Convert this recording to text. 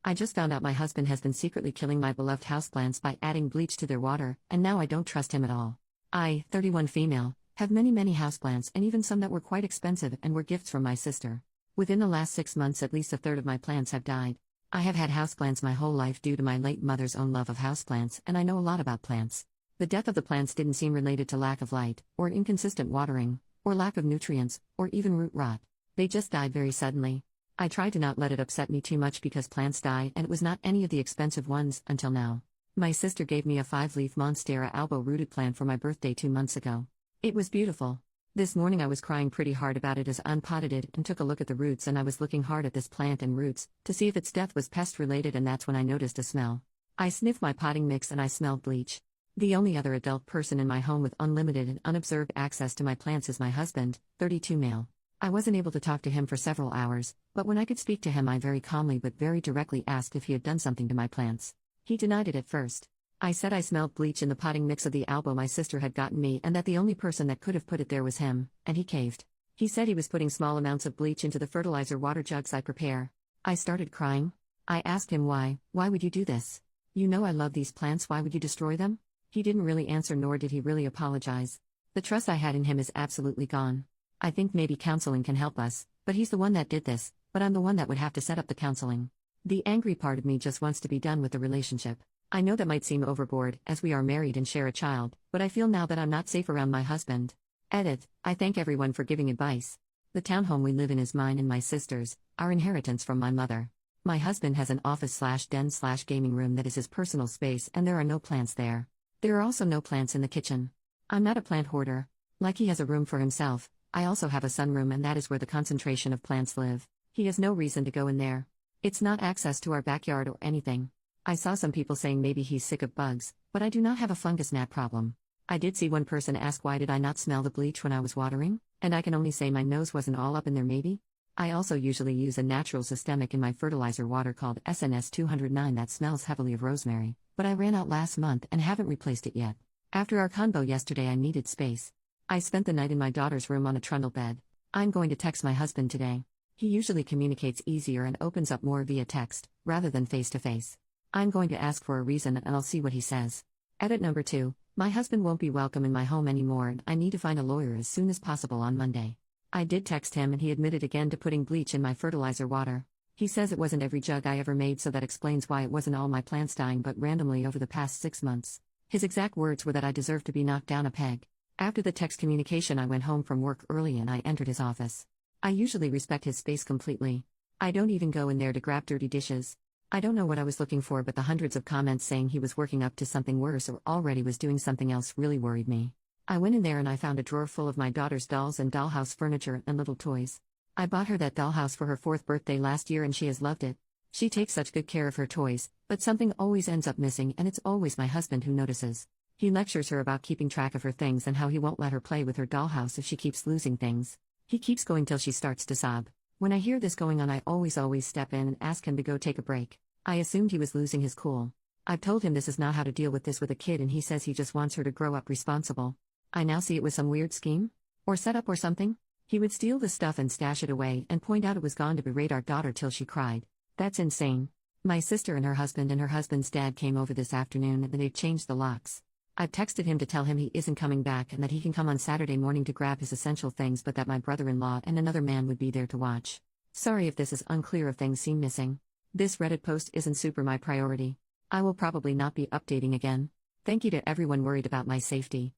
I just found out my husband has been secretly killing my beloved houseplants by adding bleach to their water, and now I don't trust him at all. I, 31 female, have many houseplants and even some that were quite expensive and were gifts from my sister. Within the last 6 months at least a third of my plants have died. I have had houseplants my whole life due to my late mother's own love of houseplants, and I know a lot about plants. The death of the plants didn't seem related to lack of light, or inconsistent watering, or lack of nutrients, or even root rot. They just died very suddenly. I tried to not let it upset me too much because plants die and it was not any of the expensive ones until now. My sister gave me a 5-leaf Monstera albo-rooted plant for my birthday 2 months ago. It was beautiful. This morning I was crying pretty hard about it as I unpotted it and took a look at the roots, and I was looking hard at this plant and roots to see if its death was pest related, and that's when I noticed a smell. I sniffed my potting mix and I smelled bleach. The only other adult person in my home with unlimited and unobserved access to my plants is my husband, 32 male. I wasn't able to talk to him for several hours, but when I could speak to him I very calmly but very directly asked if he had done something to my plants. He denied it at first. I said I smelled bleach in the potting mix of the albo my sister had gotten me and that the only person that could have put it there was him, and he caved. He said he was putting small amounts of bleach into the fertilizer water jugs I prepare. I started crying. I asked him why would you do this? You know I love these plants, why would you destroy them? He didn't really answer, nor did he really apologize. The trust I had in him is absolutely gone. I think maybe counseling can help us, but he's the one that did this, but I'm the one that would have to set up the counseling. The angry part of me just wants to be done with the relationship. I know that might seem overboard, as we are married and share a child, but I feel now that I'm not safe around my husband. Edit. I thank everyone for giving advice. The townhome we live in is mine and my sister's, our inheritance from my mother. My husband has an office/den/gaming room that is his personal space, and there are no plants there. There are also no plants in the kitchen. I'm not a plant hoarder. Like he has a room for himself, I also have a sunroom, and that is where the concentration of plants live. He has no reason to go in there. It's not access to our backyard or anything. I saw some people saying maybe he's sick of bugs, but I do not have a fungus gnat problem. I did see one person ask why did I not smell the bleach when I was watering, and I can only say my nose wasn't all up in there maybe. I also usually use a natural systemic in my fertilizer water called SNS 209 that smells heavily of rosemary, but I ran out last month and haven't replaced it yet. After our convo yesterday I needed space. I spent the night in my daughter's room on a trundle bed. I'm going to text my husband today. He usually communicates easier and opens up more via text, rather than face-to-face. I'm going to ask for a reason and I'll see what he says. Edit number 2. My husband won't be welcome in my home anymore and I need to find a lawyer as soon as possible on Monday. I did text him and he admitted again to putting bleach in my fertilizer water. He says it wasn't every jug I ever made, so that explains why it wasn't all my plants dying but randomly over the past 6 months. His exact words were that I deserve to be knocked down a peg. After the text communication I went home from work early and I entered his office. I usually respect his space completely. I don't even go in there to grab dirty dishes. I don't know what I was looking for, but the hundreds of comments saying he was working up to something worse or already was doing something else really worried me. I went in there and I found a drawer full of my daughter's dolls and dollhouse furniture and little toys. I bought her that dollhouse for her 4th birthday last year and she has loved it. She takes such good care of her toys, but something always ends up missing and it's always my husband who notices. He lectures her about keeping track of her things and how he won't let her play with her dollhouse if she keeps losing things. He keeps going till she starts to sob. When I hear this going on I always step in and ask him to go take a break. I assumed he was losing his cool. I've told him this is not how to deal with this with a kid and he says he just wants her to grow up responsible. I now see it was some weird scheme? Or setup or something? He would steal the stuff and stash it away and point out it was gone to berate our daughter till she cried. That's insane. My sister and her husband's dad came over this afternoon and they've changed the locks. I've texted him to tell him he isn't coming back and that he can come on Saturday morning to grab his essential things, but that my brother-in-law and another man would be there to watch. Sorry if this is unclear if things seem missing. This Reddit post isn't super my priority. I will probably not be updating again. Thank you to everyone worried about my safety.